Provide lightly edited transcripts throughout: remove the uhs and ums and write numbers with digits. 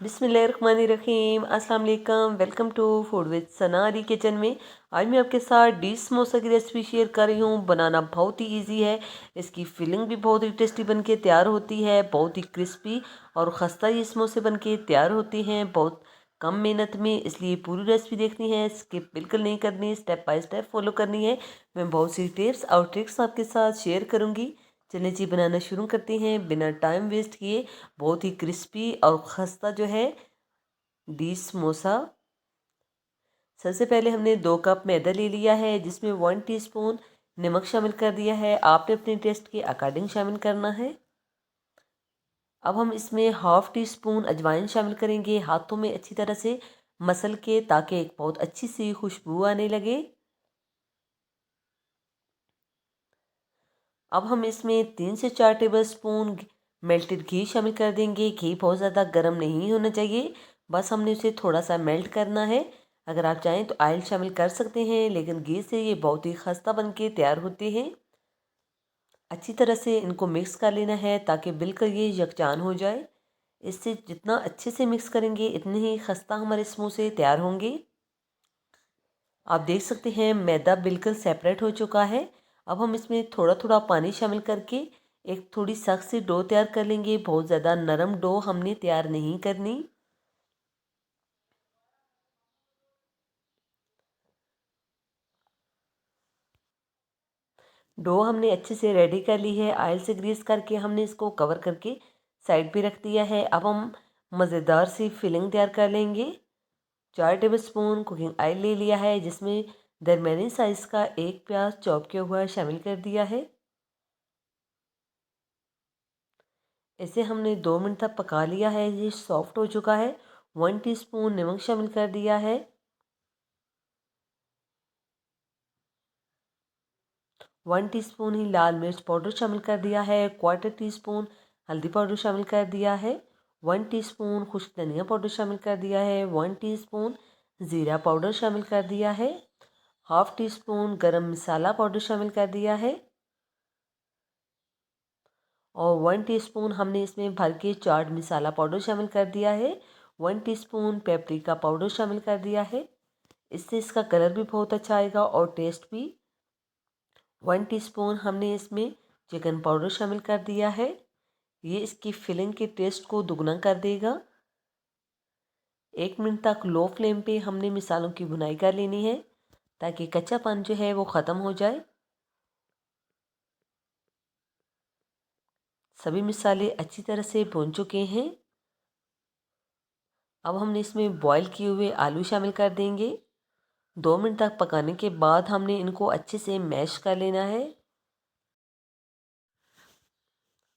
बिस्मिल्लाहिर्रहमानिर्रहीम अस्सलाम वालेकुम। Welcome to food with Sanari kitchen में। आज मैं आपके साथ डिश समोसा की रेसिपी शेयर कर रही हूँ। बनाना बहुत ही इजी है। इसकी फिलिंग भी बहुत ही टेस्टी बन के तैयार होती है। बहुत ही क्रिस्पी और खस्ता ये समोसे बन के तैयार होते हैं बहुत कम मेहनत में। इसलिए पूरी रेसिपी देखनी है, स्किप बिल्कुल नहीं करनी, स्टेप बाय स्टेप फॉलो करनी है। मैं बहुत सी टिप्स और ट्रिक्स आपके साथ शेयर करूँगी। चलिए जी, बनाना शुरू करते हैं बिना टाइम वेस्ट किए। बहुत ही क्रिस्पी और खस्ता जो है डिश समोसा। सबसे पहले हमने 2 कप मैदा ले लिया है, जिसमें 1 टीस्पून नमक शामिल कर दिया है। आपने अपने टेस्ट के अकॉर्डिंग शामिल करना है। अब हम इसमें ½ टीस्पून अजवाइन शामिल करेंगे, हाथों में अच्छी तरह से मसल के, ताकि एक बहुत अच्छी सी खुशबू आने लगे। अब हम इसमें 3 से 4 टेबल स्पून मेल्टेड घी शामिल कर देंगे। घी बहुत ज़्यादा गर्म नहीं होना चाहिए, बस हमने उसे थोड़ा सा मेल्ट करना है। अगर आप चाहें तो ऑयल शामिल कर सकते हैं, लेकिन घी से ये बहुत ही खस्ता बन के तैयार होते हैं। अच्छी तरह से इनको मिक्स कर लेना है, ताकि बिल्कुल ये यकजान हो जाए। इससे जितना अच्छे से मिक्स करेंगे, इतने ही खस्ता हमारे समोसे तैयार होंगे। आप देख सकते हैं मैदा बिल्कुल सेपरेट हो चुका है। अब हम इसमें थोड़ा थोड़ा पानी शामिल करके एक थोड़ी सख्त सी डो तैयार कर लेंगे। बहुत ज़्यादा नरम डो हमने तैयार नहीं करनी। डो हमने अच्छे से रेडी कर ली है। ऑयल से ग्रीस करके हमने इसको कवर करके साइड पे रख दिया है। अब हम मज़ेदार सी फिलिंग तैयार कर लेंगे। 4 टेबल स्पून कुकिंग ऑयल ले लिया है, जिसमें दरमियानी साइज़ का एक प्याज चॉप किया हुआ शामिल कर दिया है। इसे हमने 2 मिनट तक पका लिया है। ये सॉफ्ट हो चुका है। 1 टीस्पून नमक शामिल कर दिया है। 1 टीस्पून ही लाल मिर्च पाउडर शामिल कर दिया है। 1/4 टीस्पून हल्दी पाउडर शामिल कर दिया है। 1 टीस्पून खुश्क धनिया पाउडर शामिल कर दिया है। 1 टीस्पून ज़ीरा पाउडर शामिल कर दिया है। ½ टीस्पून गरम मसाला पाउडर शामिल कर दिया है। और 1 टीस्पून हमने इसमें भर के चाट मसाला पाउडर शामिल कर दिया है। 1 टीस्पून पेपरिका पाउडर शामिल कर दिया है। इससे इसका कलर भी बहुत अच्छा आएगा और टेस्ट भी। 1 टीस्पून हमने इसमें चिकन पाउडर शामिल कर दिया है। ये इसकी फिलिंग के टेस्ट को दुगना कर देगा। 1 मिनट तक लो फ्लेम पे हमने मसालों की भुनाई कर लेनी है, ताकि कच्चापन जो है वो ख़त्म हो जाए। सभी मसाले अच्छी तरह से भुन चुके हैं। अब हमने इसमें बॉईल किए हुए आलू शामिल कर देंगे। 2 मिनट तक पकाने के बाद हमने इनको अच्छे से मैश कर लेना है।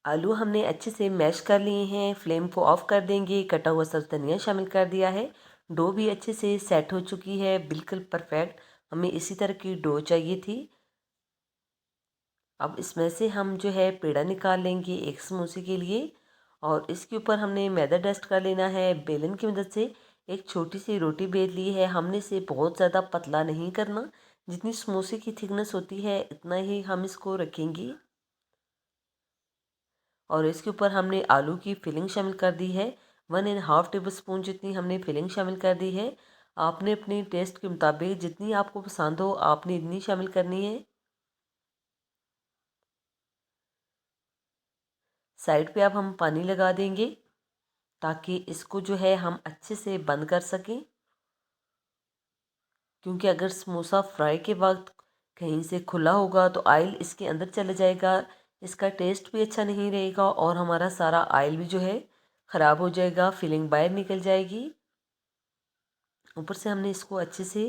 आलू हमने अच्छे से मैश कर लिए हैं। फ्लेम को ऑफ कर देंगे। कटा हुआ सब्ज़ धनिया शामिल कर दिया है। डो भी अच्छे से सेट हो चुकी है, बिल्कुल परफेक्ट। हमें इसी तरह की डो चाहिए थी। अब इसमें से हम जो है पेड़ा निकाल लेंगे एक समोसे के लिए, और इसके ऊपर हमने मैदा डस्ट कर लेना है। बेलन की मदद से एक छोटी सी रोटी बेल ली है। हमने इसे बहुत ज़्यादा पतला नहीं करना। जितनी समोसे की थिकनेस होती है, इतना ही हम इसको रखेंगे। और इसके ऊपर हमने आलू की फिलिंग शामिल कर दी है। 1.5 टेबल स्पून जितनी हमने फिलिंग शामिल कर दी है। आपने अपने टेस्ट के मुताबिक जितनी आपको पसंद हो, आपने इतनी शामिल करनी है। साइड पे अब हम पानी लगा देंगे, ताकि इसको जो है हम अच्छे से बंद कर सकें। क्योंकि अगर समोसा फ्राई के वक्त कहीं से खुला होगा, तो ऑयल इसके अंदर चला जाएगा। इसका टेस्ट भी अच्छा नहीं रहेगा, और हमारा सारा ऑयल भी जो है ख़राब हो जाएगा, फिलिंग बाहर निकल जाएगी। ऊपर से हमने इसको अच्छे से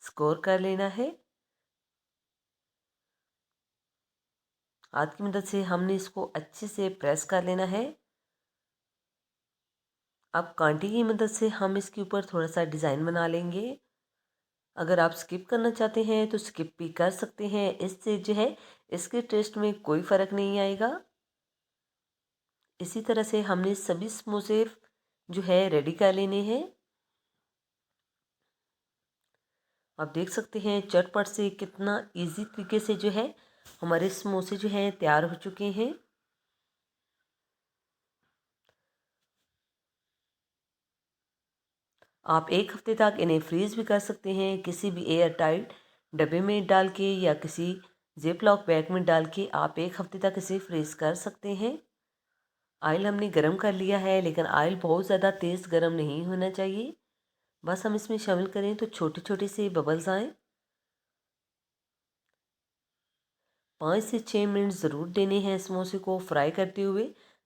स्कोर कर लेना है। हाथ की मदद से हमने इसको अच्छे से प्रेस कर लेना है। अब कांटे की मदद से हम इसके ऊपर थोड़ा सा डिज़ाइन बना लेंगे। अगर आप स्किप करना चाहते हैं तो स्किप भी कर सकते हैं। इससे जो है इसके टेस्ट में कोई फ़र्क नहीं आएगा। इसी तरह से हमने सभी समोसे जो है रेडी कर लेने हैं। आप देख सकते हैं चटपट से कितना इजी तरीके से जो है हमारे समोसे जो हैं तैयार हो चुके हैं। आप 1 हफ्ते तक इन्हें फ्रीज़ भी कर सकते हैं किसी भी एयर टाइट डब्बे में डाल के या किसी जिप लॉक बैग में डाल के आप 1 हफ्ते तक इसे फ्रीज़ कर सकते हैं। ऑयल हमने गरम कर लिया है, लेकिन ऑयल बहुत ज़्यादा तेज़ गरम नहीं होना चाहिए। बस हम इसमें शामिल करें तो छोटे छोटे से बबल्स आएँ। 5 से 6 मिनट ज़रूर देने हैं समोसे को फ्राई करते हुए,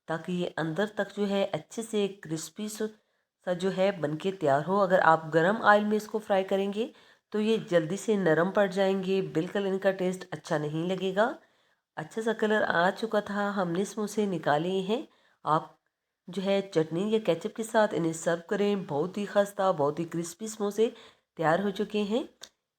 ताकि ये अंदर तक जो है अच्छे से क्रिस्पी सा जो है बनके तैयार हो। अगर आप गरम ऑयल में इसको फ्राई करेंगे तो ये जल्दी से नरम पड़ जाएंगे, बिल्कुल इनका टेस्ट अच्छा नहीं लगेगा। अच्छा सा कलर आ चुका था, हमने समोसे निकाले हैं। आप जो है चटनी या केचप के साथ इन्हें सर्व करें। बहुत ही खस्ता, बहुत ही क्रिस्पी समोसे तैयार हो चुके हैं।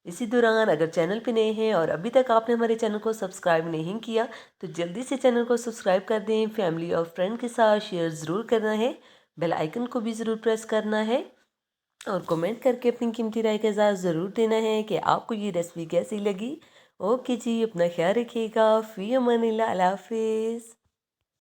इसी दौरान अगर चैनल पे नए हैं और अभी तक आपने हमारे चैनल को सब्सक्राइब नहीं किया तो जल्दी से चैनल को सब्सक्राइब कर दें। फैमिली और फ्रेंड के साथ शेयर ज़रूर करना है, बेल आइकन को भी ज़रूर प्रेस करना है और कमेंट करके अपनी कीमती राय का इज़हार ज़रूर देना है कि आपको ये रेसिपी कैसी लगी। ओके जी, अपना ख्याल रखिएगा। फ़ी अमानिल्लाह, अल्लाह हाफ़िज़।